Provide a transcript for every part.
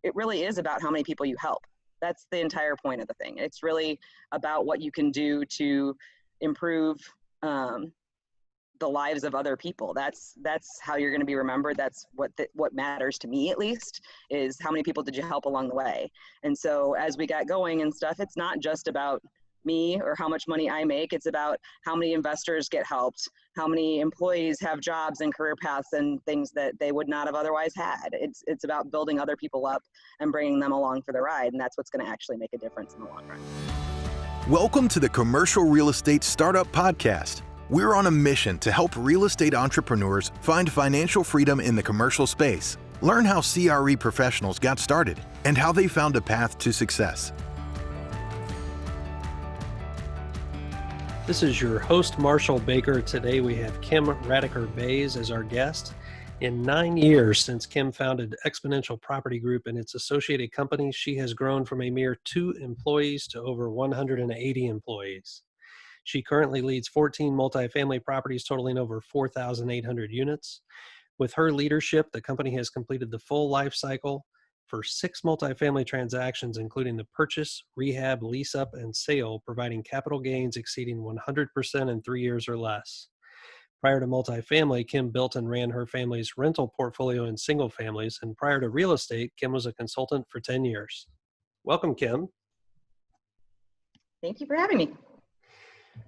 it really is about how many people you help. That's the entire point of the thing. It's really about what you can do to improve the lives of other people. That's how you're going to be remembered. That's what matters to me, at least, is how many people did you help along the way. And so as we got going and stuff, it's not just about me or how much money I make. It's about how many investors get helped, how many employees have jobs and career paths and things that they would not have otherwise had. It's about building other people up and bringing them along for the ride. And that's what's going to actually make a difference in the long run. Welcome to the Commercial Real Estate Startup Podcast. We're on a mission to help real estate entrepreneurs find financial freedom in the commercial space. Learn how CRE professionals got started and how they found a path to success. This is your host, Marshall Baker. Today we have Kim Radaker-Bays as our guest. In 9 years since Kim founded Exponential Property Group and its associated companies, she has grown from a mere 2 employees to over 180 employees. She currently leads 14 multifamily properties totaling over 4,800 units. With her leadership, the company has completed the full life cycle for 6 multifamily transactions, including the purchase, rehab, lease-up, and sale, providing capital gains exceeding 100% in 3 years or less. Prior to multifamily, Kim built and ran her family's rental portfolio in single families, and prior to real estate, Kim was a consultant for 10 years. Welcome, Kim. Thank you for having me.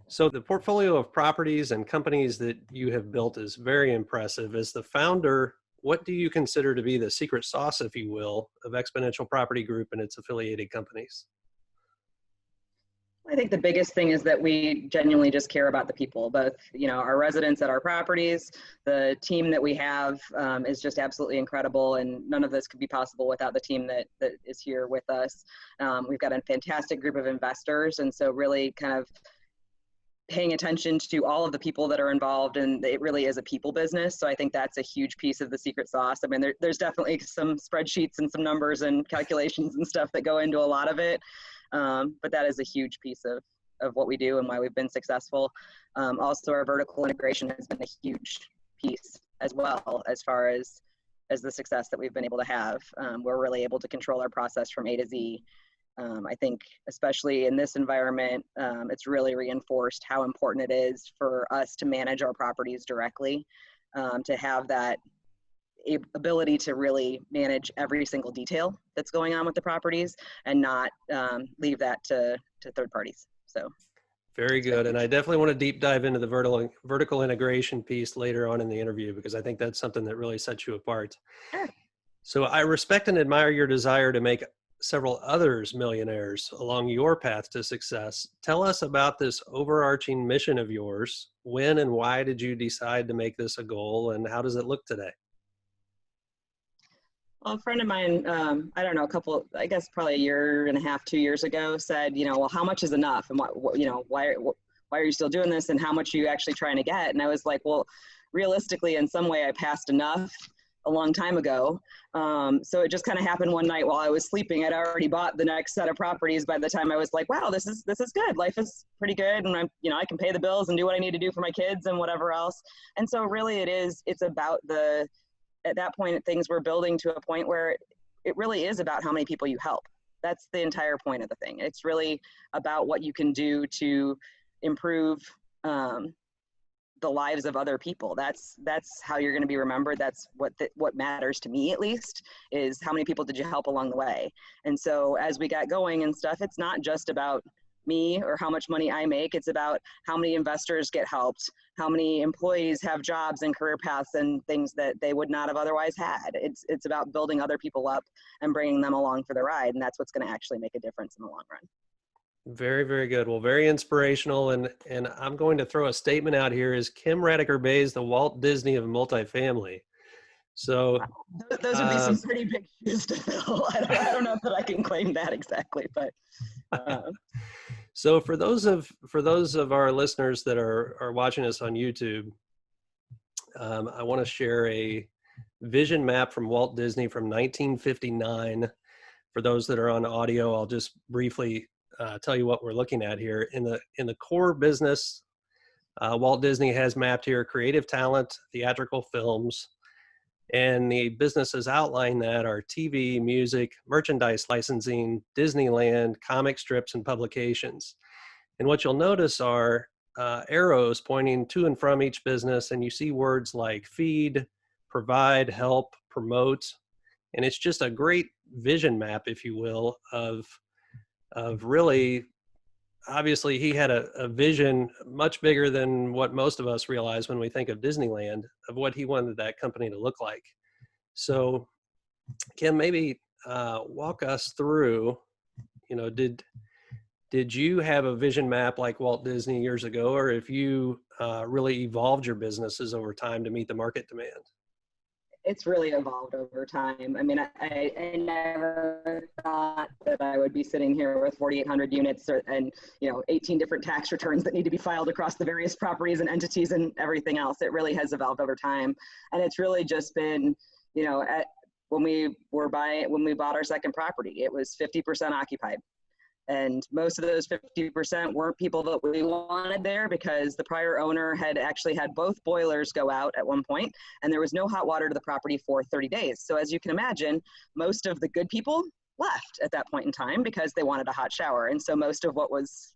So the portfolio of properties and companies that you have built is very impressive. As the founder, what do you consider to be the secret sauce, if you will, of Exponential Property Group and its affiliated companies? I think the biggest thing is that we genuinely just care about the people, both, our residents at our properties. The team that we have is just absolutely incredible, and none of this could be possible without the team that is here with us. We've got a fantastic group of investors, and so really kind of paying attention to all of the people that are involved, and it really is a people business. So I think that's a huge piece of the secret sauce. I mean, there's definitely some spreadsheets and some numbers and calculations and stuff that go into a lot of it. But that is a huge piece of what we do and why we've been successful. Also, our vertical integration has been a huge piece as well, as far as the success that we've been able to have. We're really able to control our process from A to Z. I think especially in this environment, it's really reinforced how important it is for us to manage our properties directly, to have that ability to really manage every single detail that's going on with the properties and not leave that to third parties. So very good. And I definitely want to deep dive into the vertical integration piece later on in the interview, because I think that's something that really sets you apart. Sure. So I respect and admire your desire to make several others millionaires along your path to success. Tell us about this overarching mission of yours. When and why did you decide to make this a goal, and how does it look today? Well, a friend of mine, I don't know, probably a year and a half, 2 years ago, said, well, how much is enough? And why are you still doing this? And how much are you actually trying to get? And I was like, well, realistically, in some way I passed enough a long time ago. So it just kind of happened one night while I was sleeping. I'd already bought the next set of properties by the time I was like, wow, this is good. Life is pretty good. And I can pay the bills and do what I need to do for my kids and whatever else. And so really it's about at that point, things were building to a point where it really is about how many people you help. That's the entire point of the thing. It's really about what you can do to improve the lives of other people. That's how you're going to be remembered. That's what matters to me, at least, is how many people did you help along the way. And so as we got going and stuff, it's not just about me or how much money I make. It's about how many investors get helped, how many employees have jobs and career paths and things that they would not have otherwise had. It's about building other people up and bringing them along for the ride. And that's what's going to actually make a difference in the long run. Very, very good. Well, very inspirational. And I'm going to throw a statement out here. Is Kim Radaker-Bays the Walt Disney of multifamily? So those would be some pretty big shoes to fill. I don't know that I can claim that exactly, but. So for those of our listeners that are watching us on YouTube, I want to share a vision map from Walt Disney from 1959. For those that are on audio, I'll just briefly tell you what we're looking at here. In the core business, Walt Disney has mapped here creative talent, theatrical films, And the businesses outline that are TV, music, merchandise licensing, Disneyland, comic strips, and publications. And what you'll notice are arrows pointing to and from each business, and you see words like feed, provide, help, promote. And it's just a great vision map, if you will, of really, obviously he had a vision much bigger than what most of us realize when we think of Disneyland, of what he wanted that company to look like. So Kim, maybe walk us through, did you have a vision map like Walt Disney years ago, or if you really evolved your businesses over time to meet the market demand? It's really evolved over time. I mean, I never thought that I would be sitting here with 4,800 units and 18 different tax returns that need to be filed across the various properties and entities and everything else. It really has evolved over time, and it's really just been, when we bought our second property, it was 50% occupied. And most of those 50% weren't people that we wanted there, because the prior owner had actually had both boilers go out at one point, and there was no hot water to the property for 30 days. So as you can imagine, most of the good people left at that point in time because they wanted a hot shower. And so most of what was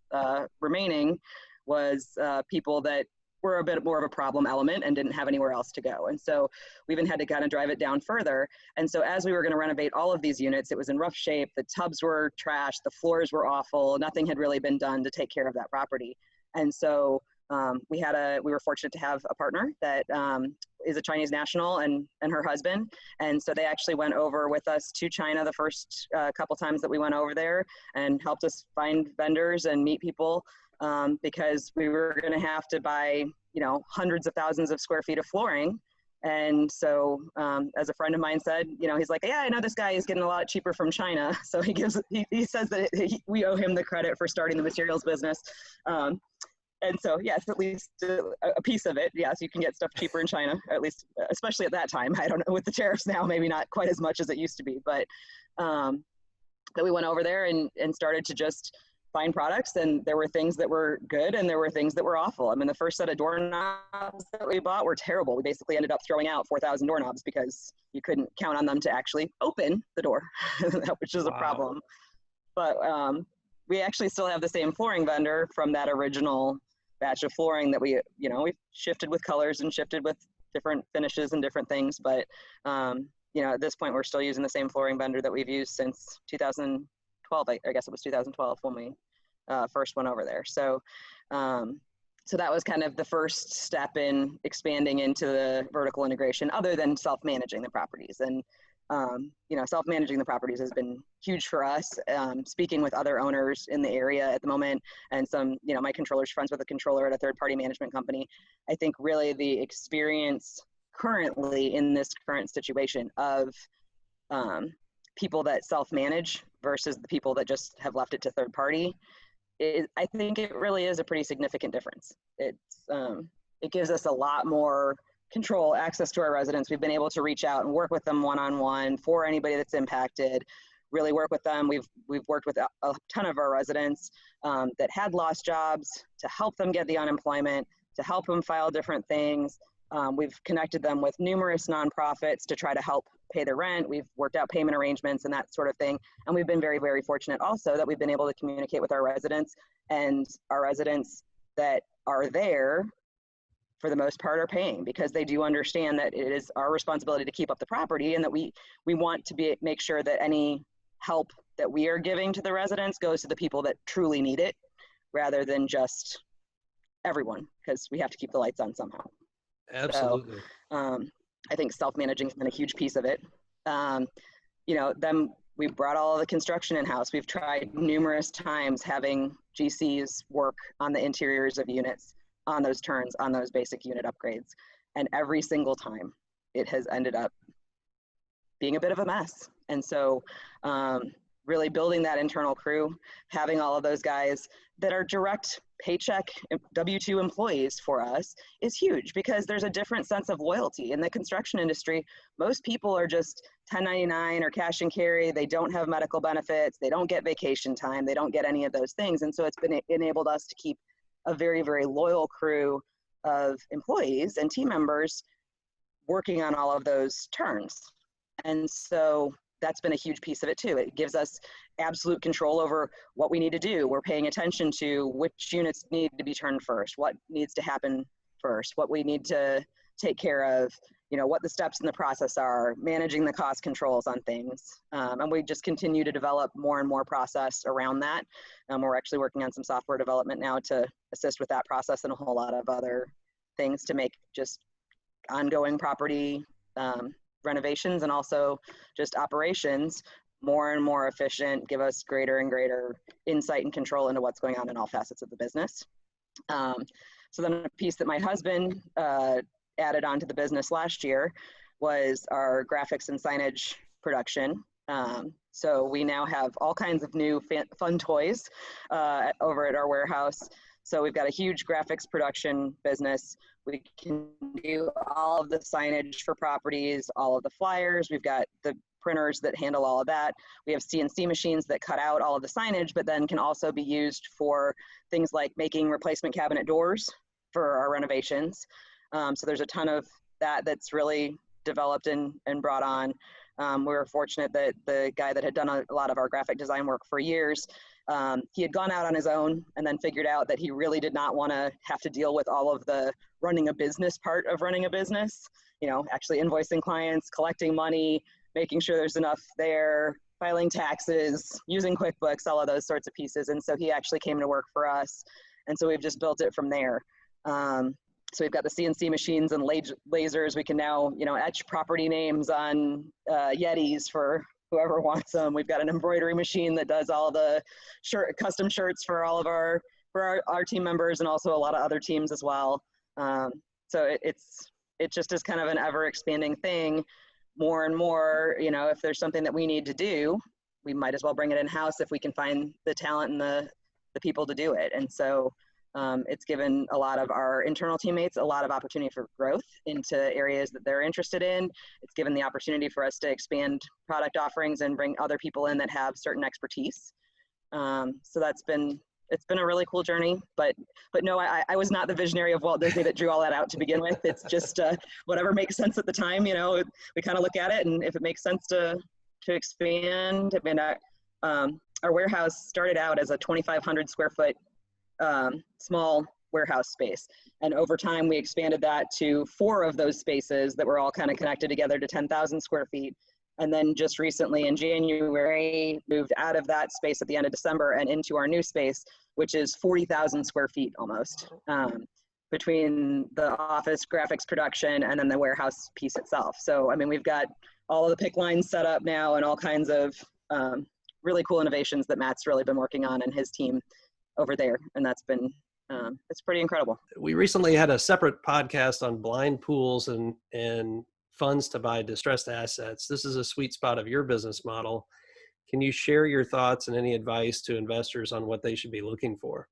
remaining was people that were a bit more of a problem element and didn't have anywhere else to go. And so we even had to kind of drive it down further. And so as we were going to renovate all of these units, it was in rough shape. The tubs were trashed, the floors were awful. Nothing had really been done to take care of that property. And so we were fortunate to have a partner that is a Chinese national and her husband. And so they actually went over with us to China the first couple times that we went over there, and helped us find vendors and meet people. Because we were going to have to buy, hundreds of thousands of square feet of flooring. And so, as a friend of mine said, he's like, yeah, I know this guy is getting a lot cheaper from China. So he says that we owe him the credit for starting the materials business. And so, yes, at least a piece of it. Yes, you can get stuff cheaper in China, at least, especially at that time. I don't know, with the tariffs now, maybe not quite as much as it used to be. But we went over there and started to just find products, and there were things that were good and there were things that were awful. I mean, the first set of doorknobs that we bought were terrible. We basically ended up throwing out 4,000 doorknobs because you couldn't count on them to actually open the door, which is a problem. But we actually still have the same flooring vendor from that original batch of flooring that we shifted with colors and shifted with different finishes and different things. But, at this point, we're still using the same flooring vendor that we've used since 2012. I guess it was 2012 when we first went over there. So that was kind of the first step in expanding into the vertical integration, other than self-managing the properties. And self-managing the properties has been huge for us. Speaking with other owners in the area at the moment, and some, my controller's friends with a controller at a third-party management company, I think really the experience currently in this current situation of people that self-manage versus the people that just have left it to third party, I think it really is a pretty significant difference. It gives us a lot more control, access to our residents. We've been able to reach out and work with them one-on-one for anybody that's impacted, really work with them. We've worked with a ton of our residents that had lost jobs, to help them get the unemployment, to help them file different things. We've connected them with numerous nonprofits to try to help pay their rent. We've worked out payment arrangements and that sort of thing. And we've been very, very fortunate also that we've been able to communicate with our residents, and our residents that are there, for the most part, are paying, because they do understand that it is our responsibility to keep up the property, and that we want to make sure that any help that we are giving to the residents goes to the people that truly need it, rather than just everyone, because we have to keep the lights on somehow. Absolutely. So, I think self-managing has been a huge piece of it. We brought all of the construction in-house. We've tried numerous times having GCs work on the interiors of units, on those turns, on those basic unit upgrades. And every single time it has ended up being a bit of a mess. And so really building that internal crew, having all of those guys that are direct paycheck W-2 employees for us is huge, because there's a different sense of loyalty. In the construction industry, most people are just 1099 or cash and carry. They don't have medical benefits. They don't get vacation time. They don't get any of those things. And so it's enabled us to keep a very, very loyal crew of employees and team members working on all of those turns. And so that's been a huge piece of it too. It gives us absolute control over what we need to do. We're paying attention to which units need to be turned first, what needs to happen first, what we need to take care of, what the steps in the process are, managing the cost controls on things. And we just continue to develop more and more process around that. We're actually working on some software development now to assist with that process and a whole lot of other things to make just ongoing property renovations and also just operations more and more efficient, give us greater and greater insight and control into what's going on in all facets of the business. So then a piece that my husband added onto the business last year was our graphics and signage production. So we now have all kinds of new fun toys over at our warehouse. So we've got a huge graphics production business. We can do all of the signage for properties, all of the flyers. We've got the printers that handle all of that. We have CNC machines that cut out all of the signage, but then can also be used for things like making replacement cabinet doors for our renovations. So there's a ton of that that's really developed and brought on. We were fortunate that the guy that had done a lot of our graphic design work for years, he had gone out on his own and then figured out that he really did not want to have to deal with all of the running a business part of running a business, actually invoicing clients, collecting money, making sure there's enough there, filing taxes, using QuickBooks, all of those sorts of pieces. And so he actually came to work for us. And so we've just built it from there. So we've got the CNC machines and lasers. We can now, etch property names on Yetis for whoever wants them. We've got an embroidery machine that does all the custom shirts for all of our team members and also a lot of other teams as well. So it just is kind of an ever expanding thing. More and more, if there's something that we need to do, we might as well bring it in-house if we can find the talent and the people to do it. And so it's given a lot of our internal teammates a lot of opportunity for growth into areas that they're interested in. It's given the opportunity for us to expand product offerings and bring other people in that have certain expertise. So it's been a really cool journey, but no, I was not the visionary of Walt Disney that drew all that out to begin with. It's just whatever makes sense at the time. We kind of look at it, and if it makes sense to expand. I mean, our warehouse started out as a 2,500 square foot small warehouse space, and over time we expanded that to 4 of those spaces that were all kind of connected together to 10,000 square feet. And then just recently in January, moved out of that space at the end of December and into our new space, which is 40,000 square feet almost, between the office graphics production and then the warehouse piece itself. So, I mean, we've got all of the pick lines set up now and all kinds of really cool innovations that Matt's really been working on and his team over there. And that's been, it's pretty incredible. We recently had a separate podcast on blind pools and funds to buy distressed assets. This is a sweet spot of your business model. Can you share your thoughts and any advice to investors on what they should be looking for?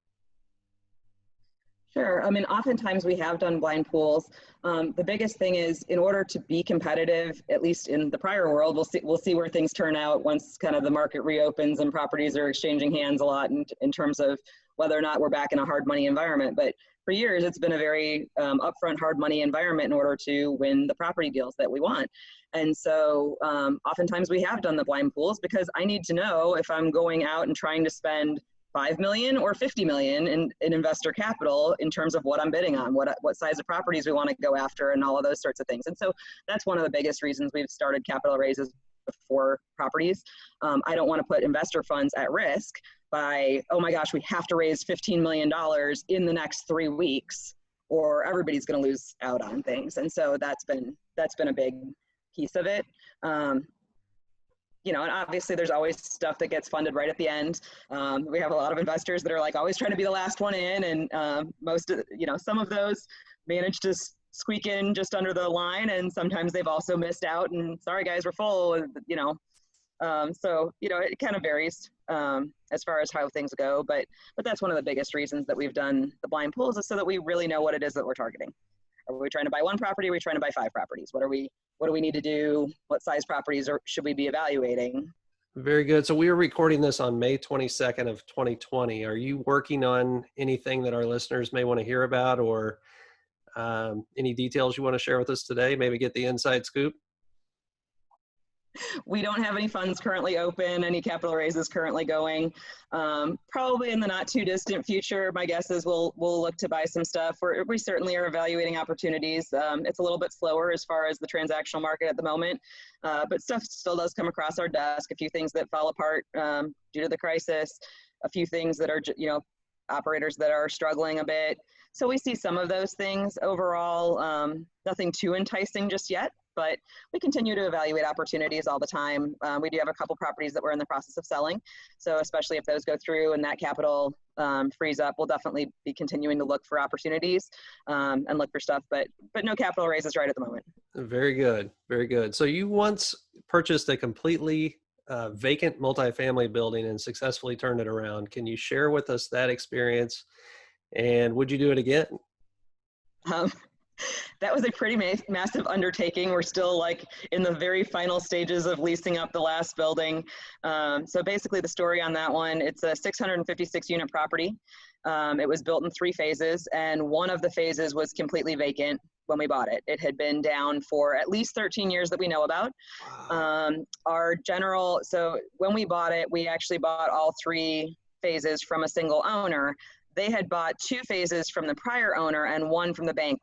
Sure. I mean, oftentimes we have done blind pools. The biggest thing is, in order to be competitive, at least in the prior world, we'll see where things turn out once kind of the market reopens and properties are exchanging hands a lot in terms of whether or not we're back in a hard money environment. But for years, it's been a very upfront hard money environment in order to win the property deals that we want. And so oftentimes we have done the blind pools because I need to know if I'm going out and trying to spend 5 million or 50 million in investor capital in terms of what I'm bidding on, what size of properties we want to go after and all of those sorts of things. And so that's one of the biggest reasons we've started capital raises for properties. I don't want to put investor funds at risk by, oh my gosh, we have to raise $15 million in the next 3 weeks or everybody's going to lose out on things. And so that's been a big piece of it. And obviously there's always stuff that gets funded right at the end. We have a lot of investors that are like always trying to be the last one in, and some of those manage to squeak in just under the line, and sometimes they've also missed out and sorry guys, we're full, so it kind of varies as far as how things go, but that's one of the biggest reasons that we've done the blind pools, is so that we really know what it is that we're targeting. Are we trying to buy 1 property? Are we trying to buy 5 properties? What do we need to do? What size properties should we be evaluating? Very good. So we are recording this on May 22nd of 2020. Are you working on anything that our listeners may want to hear about, or Any details you want to share with us today? Maybe get the inside scoop? We don't have any funds currently open, any capital raises currently going. Probably in the not too distant future, my guess is we'll look to buy some stuff. We certainly are evaluating opportunities. It's a little bit slower as far as the transactional market at the moment, but stuff still does come across our desk. A few things that fell apart due to the crisis, a few things that are, operators that are struggling a bit. So we see some of those things. Overall, nothing too enticing just yet, but we continue to evaluate opportunities all the time. We do have a couple properties that we're in the process of selling. So especially if those go through and that capital frees up, we'll definitely be continuing to look for opportunities and look for stuff, but no capital raises right at the moment. Very good. Very good. So you once purchased a completely vacant multifamily building and successfully turned it around. Can you share with us that experience? And would you do it again? That was a pretty massive undertaking. We're still like in the very final stages of leasing up the last building. So basically the story on that one, it's a 656 unit property. It was built in 3 phases, and one of the phases was completely vacant when we bought it. It had been down for at least 13 years that we know about. Wow. So when we bought it, we actually bought all 3 phases from a single owner. They had bought 2 phases from the prior owner and 1 from the bank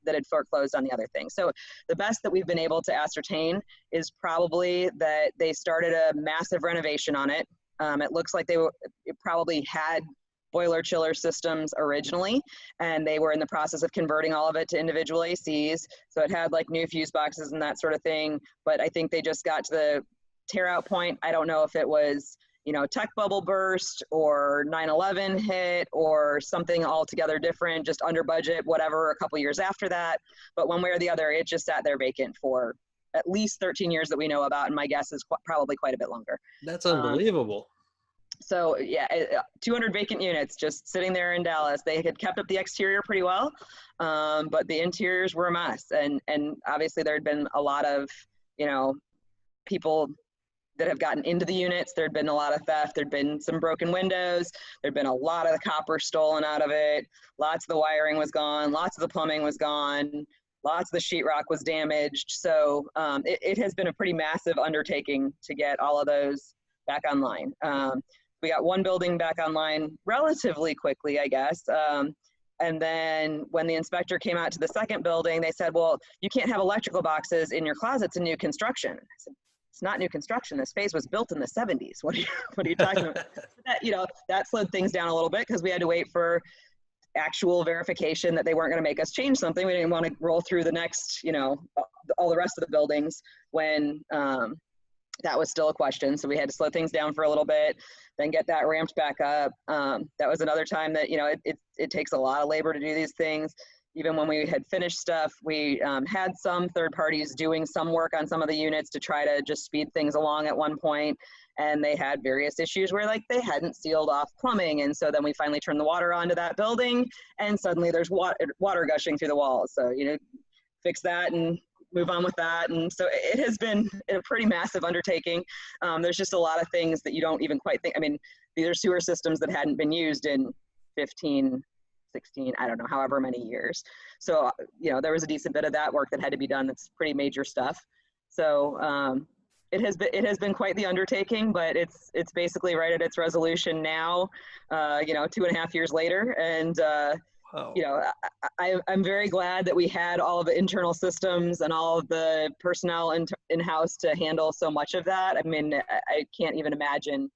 that had foreclosed on the other thing. So the best that we've been able to ascertain is probably that they started a massive renovation on it. It looks like it probably had boiler chiller systems originally, and they were in the process of converting all of it to individual ACs. So it had like new fuse boxes and that sort of thing. But I think they just got to the tear out point. I don't know if it was tech bubble burst or 9/11 hit or something altogether different, just under budget, whatever, a couple years after that. But one way or the other, it just sat there vacant for at least 13 years that we know about. And my guess is probably quite a bit longer. That's unbelievable. So yeah, 200 vacant units just sitting there in Dallas. They had kept up the exterior pretty well, but the interiors were a mess. And obviously there had been a lot of, people that have gotten into the units. There'd been a lot of theft. There'd been some broken windows. There'd been a lot of the copper stolen out of it. Lots of the wiring was gone. Lots of the plumbing was gone. Lots of the sheetrock was damaged. So it has been a pretty massive undertaking to get all of those back online. We got one building back online relatively quickly, I guess. And then when the inspector came out to the second building, they said, well, you can't have electrical boxes in your closets in new construction. I said, it's not new construction. This phase was built in the 70s. What are you talking about? That slowed things down a little bit because we had to wait for actual verification that they weren't going to make us change something. We didn't want to roll through the next, all the rest of the buildings when that was still a question. So we had to slow things down for a little bit, then get that ramped back up. That was another time that, it takes a lot of labor to do these things. Even when we had finished stuff, we had some third parties doing some work on some of the units to try to just speed things along at one point. And they had various issues where they hadn't sealed off plumbing. And so then we finally turned the water onto that building and suddenly there's water gushing through the walls. So, fix that and move on with that. And so it has been a pretty massive undertaking. There's just a lot of things that you don't even quite think. I mean, these are sewer systems that hadn't been used in 15, 16, I don't know, however many years. So, there was a decent bit of that work that had to be done. That's pretty major stuff. So it has been quite the undertaking, but it's basically right at its resolution now, 2.5 years later. And, wow. I'm very glad that we had all of the internal systems and all of the personnel in-house to handle so much of that. I mean, I can't even imagine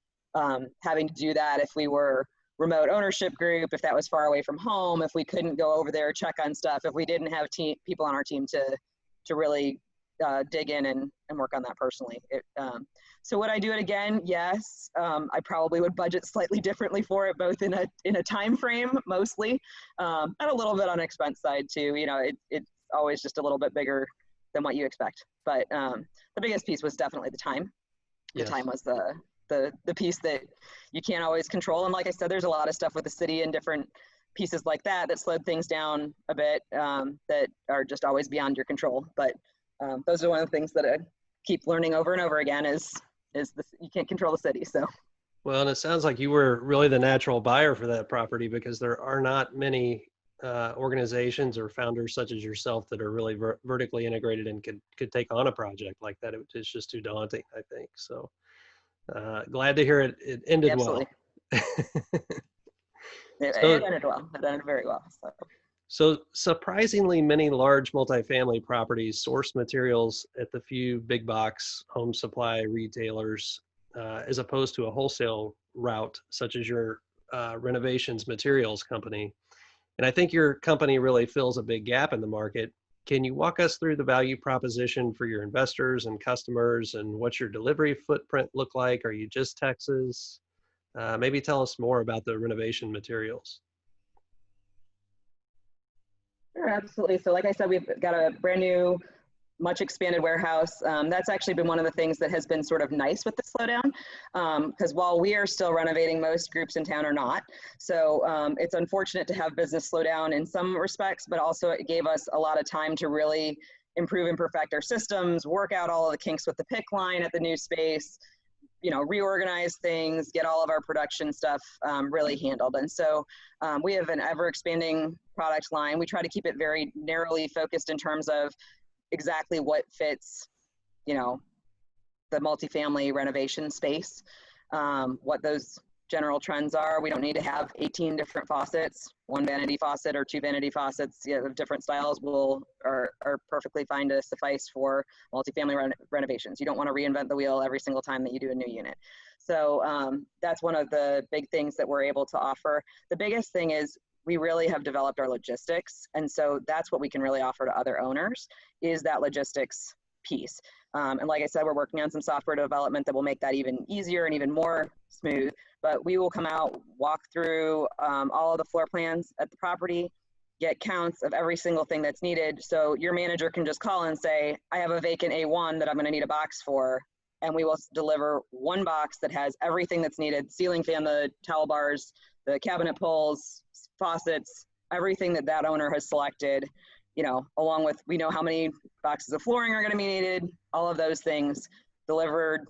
having to do that if we were remote ownership group, if that was far away from home, if we couldn't go over there, check on stuff, if we didn't have people on our team to really dig in and work on that personally. So would I do it again? Yes. I probably would budget slightly differently for it, both in a time frame mostly, and a little bit on expense side too. It's always just a little bit bigger than what you expect. But the biggest piece was definitely the time. The time was the piece that you can't always control. And like I said, there's a lot of stuff with the city and different pieces like that slowed things down a bit that are just always beyond your control. But those are one of the things that I keep learning over and over again is you can't control the city. So. Well, and it sounds like you were really the natural buyer for that property because there are not many organizations or founders such as yourself that are really vertically integrated and could take on a project like that. It's just too daunting, I think. So glad to hear it ended well. Absolutely. It So, ended well. It ended very well. so surprisingly many large multifamily properties source materials at the few big box home supply retailers, as opposed to a wholesale route such as your renovations materials company. And I think your company really fills a big gap in the market. Can you walk us through the value proposition for your investors and customers, and what's your delivery footprint look like? Are you just Texas? Maybe tell us more about the renovation materials. Sure, absolutely. So like I said, we've got a brand new, much expanded warehouse. That's actually been one of the things that has been sort of nice with the slowdown, because while we are still renovating, most groups in town are not. So it's unfortunate to have business slow down in some respects, but also it gave us a lot of time to really improve and perfect our systems, work out all of the kinks with the pick line at the new space, reorganize things, get all of our production stuff really handled. And so we have an ever expanding product line. We try to keep it very narrowly focused in terms of exactly what fits, the multifamily renovation space, what those general trends are. We don't need to have 18 different faucets. One vanity faucet or two vanity faucets of different styles are perfectly fine to suffice for multifamily renovations. You don't want to reinvent the wheel every single time that you do a new unit. So that's one of the big things that we're able to offer. The biggest thing is we really have developed our logistics. And so that's what we can really offer to other owners, is that logistics piece. And like I said, we're working on some software development that will make that even easier and even more smooth. But we will come out, walk through all of the floor plans at the property, get counts of every single thing that's needed. So your manager can just call and say, I have a vacant A1 that I'm going to need a box for. And we will deliver one box that has everything that's needed: ceiling fan, the towel bars, the cabinet pulls, faucets, everything that owner has selected, along with, we know how many boxes of flooring are going to be needed, all of those things delivered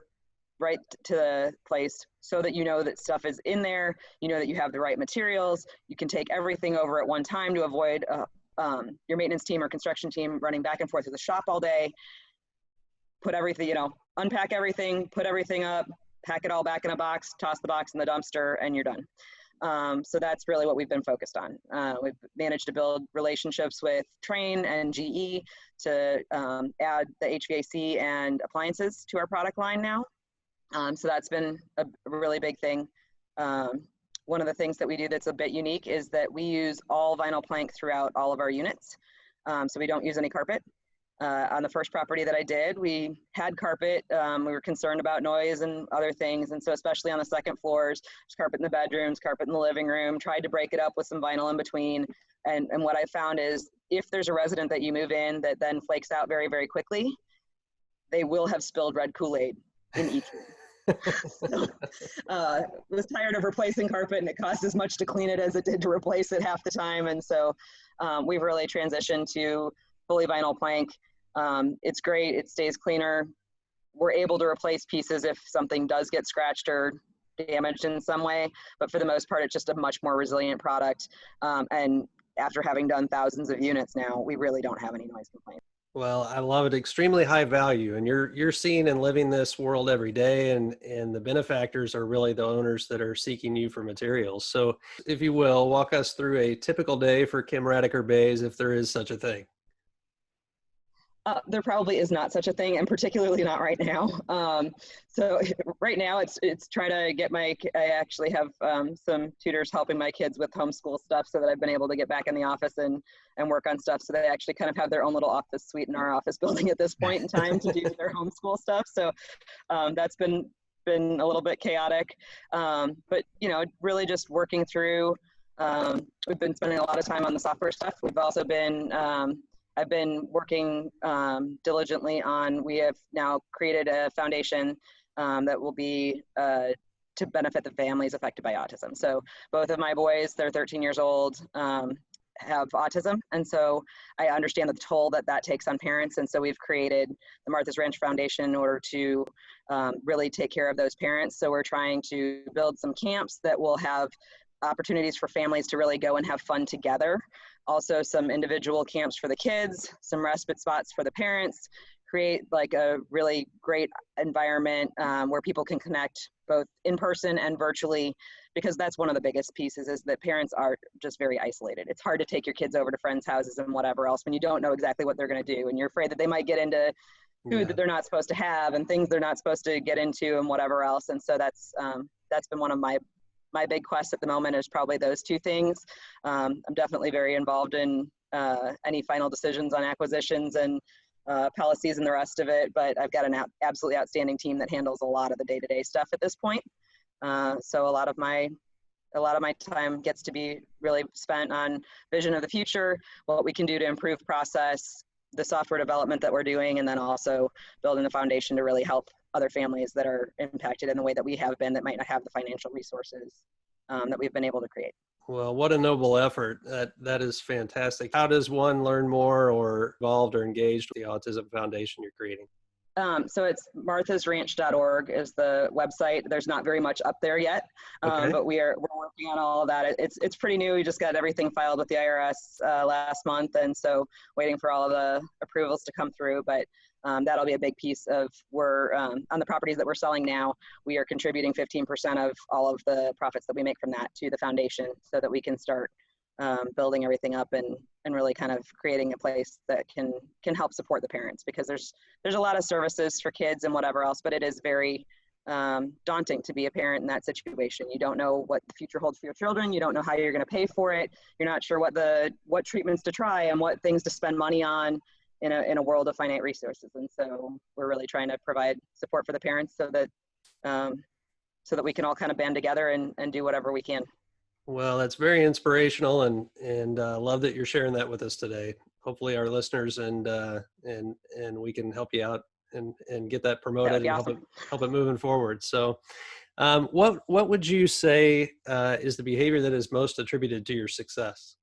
right to the place, so that that stuff is in there, that you have the right materials. You can take everything over at one time to avoid your maintenance team or construction team running back and forth to the shop all day. Put everything, unpack everything, put everything up, pack it all back in a box, toss the box in the dumpster, and you're done. So that's really what we've been focused on. We've managed to build relationships with Trane and GE to add the HVAC and appliances to our product line now. So that's been a really big thing. One of the things that we do that's a bit unique is that we use all vinyl plank throughout all of our units. So we don't use any carpet. On the first property that I did, we had carpet. We were concerned about noise and other things. And so especially on the second floors, there's carpet in the bedrooms, carpet in the living room, tried to break it up with some vinyl in between. And what I found is, if there's a resident that you move in that then flakes out very, very quickly, they will have spilled red Kool-Aid in each room. So, was tired of replacing carpet, and it cost as much to clean it as it did to replace it half the time. And so we've really transitioned to fully vinyl plank. It's great. It stays cleaner. We're able to replace pieces if something does get scratched or damaged in some way, but for the most part, it's just a much more resilient product. And after having done thousands of units now, we really don't have any noise complaints. Well, I love it. Extremely high value, and you're seeing and living this world every day, and the benefactors are really the owners that are seeking you for materials. So if you will, walk us through a typical day for Kim Radaker Bays, if there is such a thing. There probably is not such a thing, and particularly not right now. So right now it's trying to get I actually have some tutors helping my kids with homeschool stuff, so that I've been able to get back in the office and work on stuff. So they actually kind of have their own little office suite in our office building at this point in time to do their homeschool stuff. So that's been a little bit chaotic, but really just working through. We've been spending a lot of time on the software stuff. We've also been I've been working diligently on, we have now created a foundation that will be to benefit the families affected by autism. So both of my boys, they're 13 years old, have autism. And so I understand the toll that takes on parents. And so we've created the Martha's Ranch Foundation in order to really take care of those parents. So we're trying to build some camps that will have opportunities for families to really go and have fun together. Also some individual camps for the kids, some respite spots for the parents, create like a really great environment where people can connect both in person and virtually, because that's one of the biggest pieces is that parents are just very isolated. It's hard to take your kids over to friends' houses and whatever else when you don't know exactly what they're going to do, and you're afraid that they might get into food that they're not supposed to have and things they're not supposed to get into and whatever else. And so that's been one of my big quests at the moment, is probably those two things. I'm definitely very involved in any final decisions on acquisitions and policies and the rest of it, but I've got an absolutely outstanding team that handles a lot of the day-to-day stuff at this point. So a lot of my time gets to be really spent on vision of the future, what we can do to improve process, the software development that we're doing, and then also building the foundation to really help other families that are impacted in the way that we have been, that might not have the financial resources that we've been able to create. Well, what a noble effort. That is fantastic. How does one learn more or involved or engaged with the Autism Foundation you're creating? So it's marthasranch.org is the website. There's not very much up there yet, but we're working on all of that. It's pretty new. We just got everything filed with the IRS last month, and so waiting for all of the approvals to come through. But that'll be a big piece of on the properties that we're selling now. We are contributing 15% of all of the profits that we make from that to the foundation, so that we can start building everything up and really kind of creating a place that can help support the parents, because there's a lot of services for kids and whatever else, but it is very daunting to be a parent in that situation. You don't know what the future holds for your children. You don't know how you're going to pay for it. You're not sure what treatments to try and what things to spend money on in a world of finite resources. And so we're really trying to provide support for the parents so that we can all kind of band together and do whatever we can. Well, that's very inspirational, and love that you're sharing that with us today. Hopefully our listeners and we can help you out and get that promoted and awesome. help it moving forward. So what would you say is the behavior that is most attributed to your success?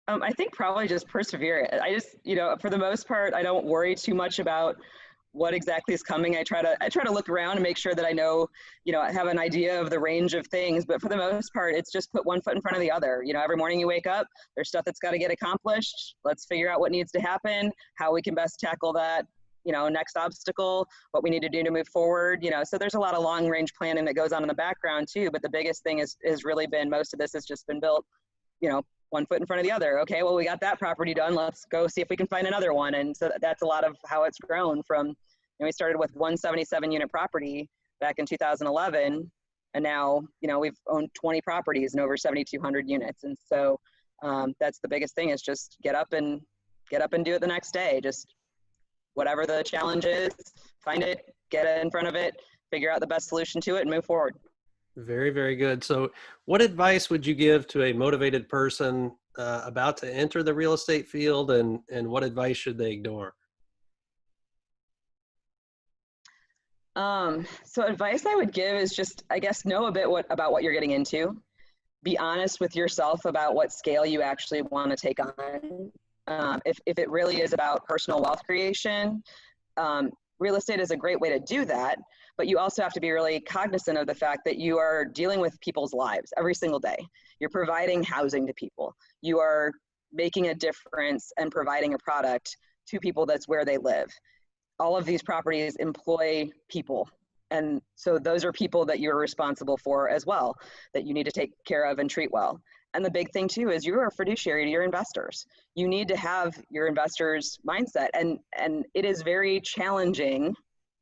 I think probably just persevere. I just, for the most part, I don't worry too much about what exactly is coming. I try to look around and make sure that I know, I have an idea of the range of things, but for the most part, it's just put one foot in front of the other. Every morning you wake up, there's stuff that's got to get accomplished. Let's figure out what needs to happen, how we can best tackle that, next obstacle, what we need to do to move forward, so there's a lot of long range planning that goes on in the background too. But the biggest thing has really been, most of this has just been built, one foot in front of the other. Okay, well, we got that property done. Let's go see if we can find another one. And so that's a lot of how it's grown from, we started with 177 unit property back in 2011. And now, we've owned 20 properties and over 7,200 units. And so that's the biggest thing, is just get up and do it the next day. Just whatever the challenge is, find it, get in front of it, figure out the best solution to it, and move forward. Very, very good. So what advice would you give to a motivated person about to enter the real estate field, and what advice should they ignore? So advice I would give is just, I guess, know a bit about what you're getting into. Be honest with yourself about what scale you actually want to take on. If it really is about personal wealth creation, real estate is a great way to do that. But you also have to be really cognizant of the fact that you are dealing with people's lives every single day. You're providing housing to people. You are making a difference and providing a product to people that's where they live. All of these properties employ people. And so those are people that you're responsible for as well, that you need to take care of and treat well. And the big thing too is you're a fiduciary to your investors. You need to have your investors' mindset. And it is very challenging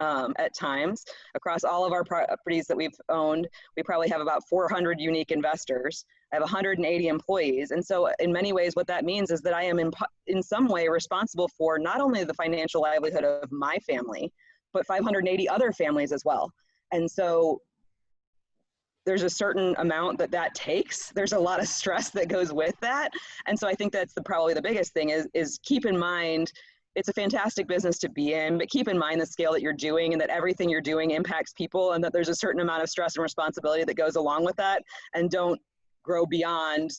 at times. Across all of our properties that we've owned, we probably have about 400 unique investors. I have 180 employees. And so in many ways, what that means is that I am in some way responsible for not only the financial livelihood of my family, but 580 other families as well. And so there's a certain amount that takes. There's a lot of stress that goes with that. And so I think that's probably the biggest thing is keep in mind, it's a fantastic business to be in, but keep in mind the scale that you're doing and that everything you're doing impacts people, and that there's a certain amount of stress and responsibility that goes along with that, and don't grow beyond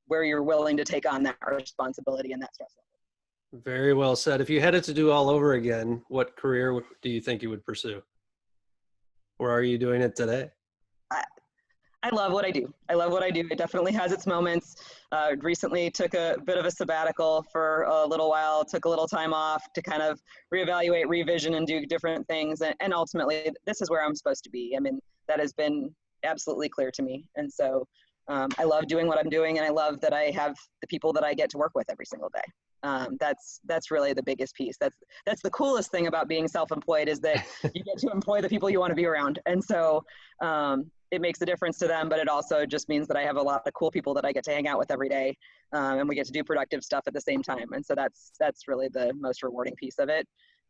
where you're willing to take on that responsibility and that stress level. Very well said. If you had it to do all over again, what career do you think you would pursue? Or are you doing it today? I love what I do. I love what I do. It definitely has its moments. Recently took a bit of a sabbatical for a little while, took a little time off to kind of reevaluate, revision, and do different things. And ultimately, this is where I'm supposed to be. I mean, that has been absolutely clear to me. And so I love doing what I'm doing, and I love that I have the people that I get to work with every single day. That's really the biggest piece. That's the coolest thing about being self-employed, is that you get to employ the people you want to be around. And so it makes a difference to them, but it also just means that I have a lot of cool people that I get to hang out with every day, and we get to do productive stuff at the same time. And so that's really the most rewarding piece of it.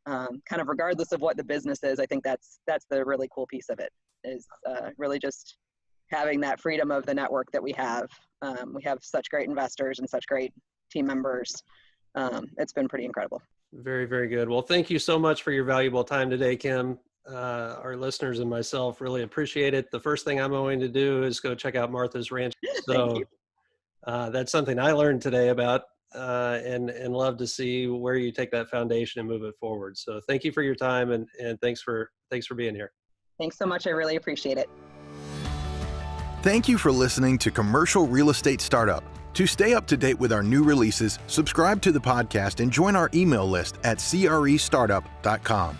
Kind of regardless of what the business is, I think that's the really cool piece of it, is really just having that freedom of the network that we have. We have such great investors and such great team members. It's been pretty incredible. Very, very good. Well, thank you so much for your valuable time today, Kim. Our listeners and myself really appreciate it. The first thing I'm going to do is go check out Martha's Ranch. So that's something I learned today about, and love to see where you take that foundation and move it forward. So thank you for your time, and thanks for being here. Thanks so much. I really appreciate it. Thank you for listening to Commercial Real Estate Startup. To stay up to date with our new releases, subscribe to the podcast and join our email list at crestartup.com.